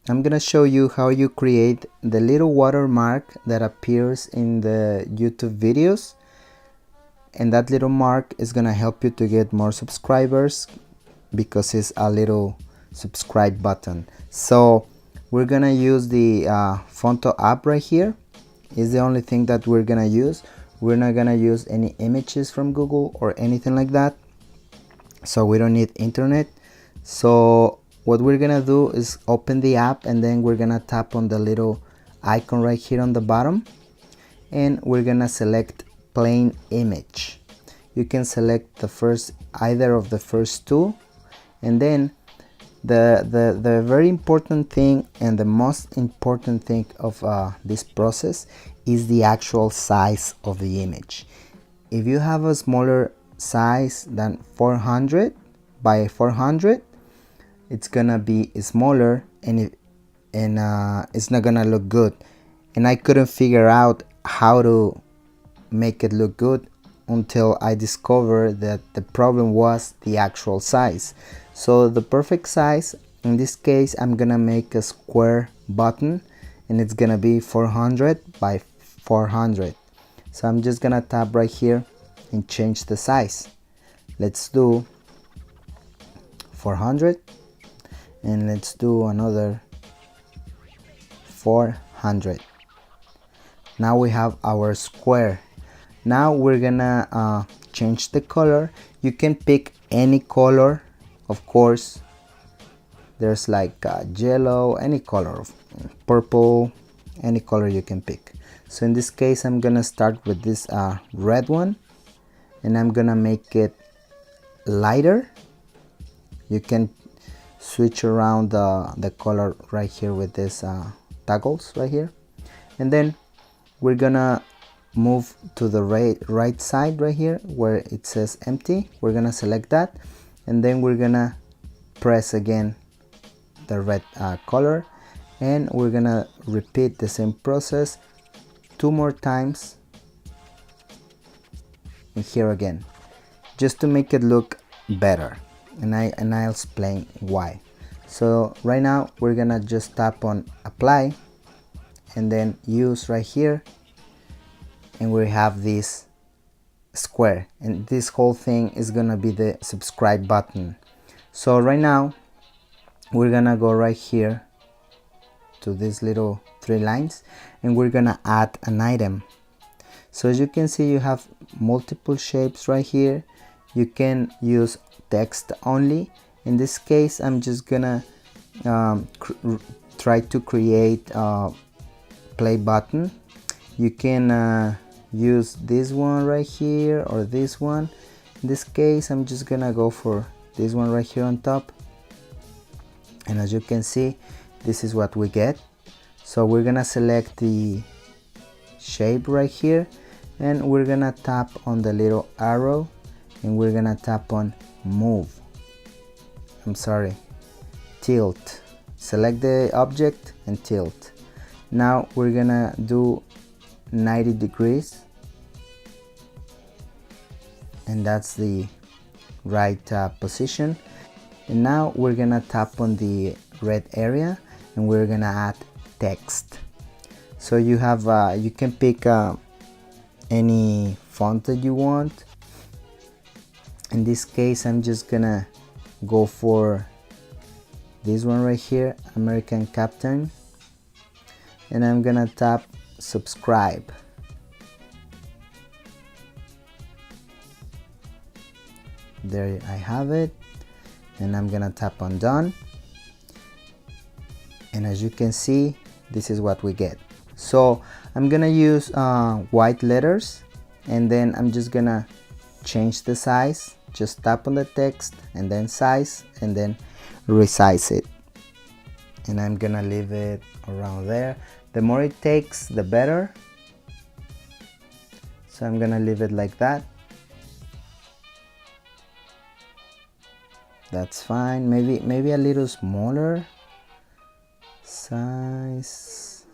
I'm gonna show you how you create the little watermark that appears in the YouTube videos, and that little mark is gonna help you to get more subscribers because it's a little subscribe button. So we're gonna use the Fonto app right here. Is the only thing that we're gonna use. We're not gonna use any images from Google or anything like that, so we don't need internet. So what we're gonna do is open the app, and then we're gonna tap on the little icon right here on the bottom, and we're gonna select plain image. You can select the first, either of the first two, and then the very important thing and the most important thing of this process is the actual size of the image. If you have a smaller size than 400 by 400, it's gonna be smaller, and it's not gonna look good. And I couldn't figure out how to make it look good until I discovered that the problem was the actual size. So the perfect size, in this case, I'm gonna make a square button, and it's gonna be 400 by 400. So I'm just gonna tap right here and change the size. Let's do 400, and let's do another 400. Now we have our square. Now we're gonna change the color. You can pick any color, of course. There's like yellow, any color of purple, any color you can pick. So in this case, I'm gonna start with this red one, and I'm gonna make it lighter. You can switch around the color right here with this toggles right here, and then we're gonna move to the right side right here where it says empty. We're gonna select that, and then we're gonna press again the red color, and we're gonna repeat the same process 2 more times, and here again, just to make it look better, and I'll explain why. So right now we're gonna just tap on apply, and then use right here, and we have this square, and this whole thing is gonna be the subscribe button. So right now we're gonna go right here to these little 3 lines, and we're gonna add an item. So as you can see, you have multiple shapes right here. You can use text only. In this case, I'm just gonna try to create a play button. You can use this one right here or this one. In this case, I'm just gonna go for this one right here on top, and as you can see, this is what we get. So we're gonna select the shape right here, and we're gonna tap on the little arrow, and we're gonna tap on tilt. Select the object and tilt. Now we're gonna do 90 degrees, and that's the right position. And now we're gonna tap on the red area, and we're gonna add text. So you have you can pick any font that you want. In this case, I'm just gonna go for this one right here, American Captain, and I'm gonna tap subscribe. There I have it, and I'm gonna tap on done, and as you can see, this is what we get. So I'm gonna use white letters, and then I'm just gonna change the size. Just tap on the text, and then size, and then resize it, and I'm gonna leave it around there. The more it takes, the better, so I'm gonna leave it like that. That's fine. Maybe a little smaller size.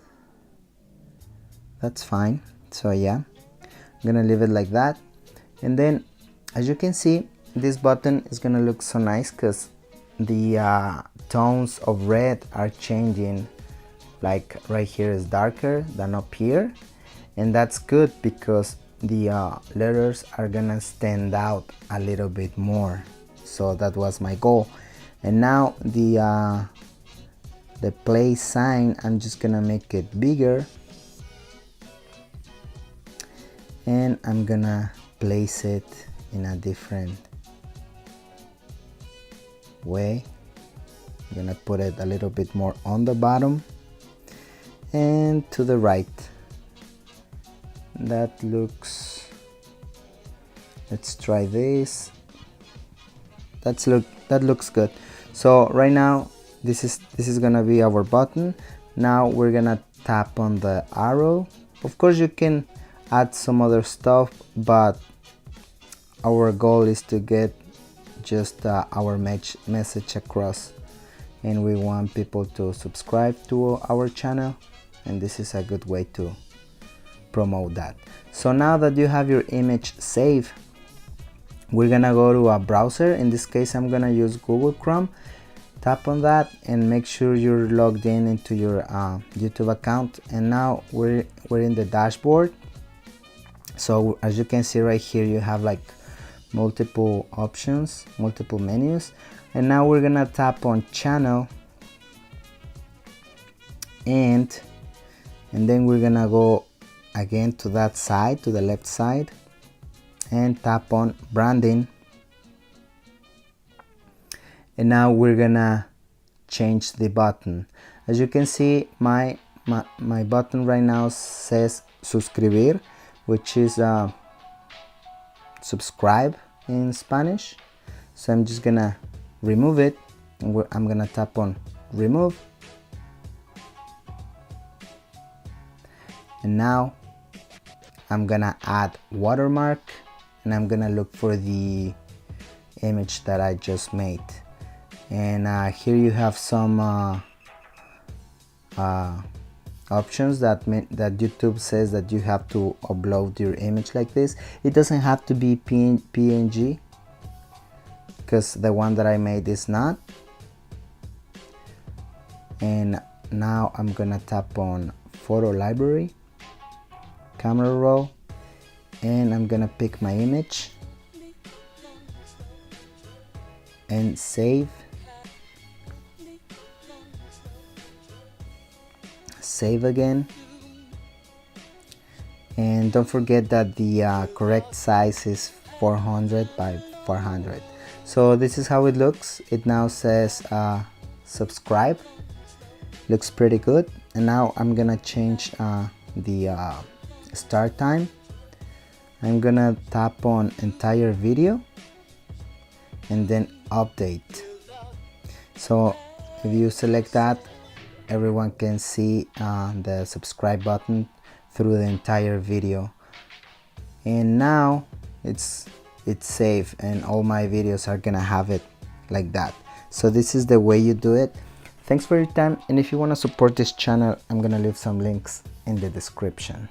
That's fine. So yeah, I'm gonna leave it like that, and then as you can see, this button is gonna look so nice because the tones of red are changing. Like right here is darker than up here, and that's good because the letters are gonna stand out a little bit more. So that was my goal. And now the play sign, I'm just gonna make it bigger, and I'm gonna place it in a different way. I'm gonna put it a little bit more on the bottom and to the right. That looks, let's try this. That looks good. So right now this is gonna be our button. Now we're gonna tap on the arrow. Of course you can add some other stuff, but our goal is to get just our message across, and we want people to subscribe to our channel, and this is a good way to promote that. So now that you have your image saved, we're gonna go to a browser. In this case I'm gonna use Google Chrome. Tap on that and make sure you're logged in into your YouTube account. And now we're in the dashboard. So as you can see right here, you have like multiple options, multiple menus. And now we're gonna tap on channel, and then we're gonna go again to that side, to the left side, and tap on branding. And now we're gonna change the button. As you can see, my button right now says suscribir, which is subscribe in Spanish. So I'm just gonna remove it, and I'm gonna tap on remove. And now I'm gonna add watermark, and I'm gonna look for the image that I just made. And here you have some options that YouTube says that you have to upload your image like this. It doesn't have to be PNG, because the one that I made is not. And now I'm gonna tap on photo library, camera roll, and I'm gonna pick my image and save again. And don't forget that the correct size is 400 by 400. So this is how it looks. It now says subscribe. Looks pretty good. And now I'm gonna change the start time. I'm gonna tap on entire video and then update. So if you select that, everyone can see the subscribe button through the entire video. And now it's safe, and all my videos are gonna have it like that. So this is the way you do it. Thanks for your time, and if you want to support this channel, I'm gonna leave some links in the description.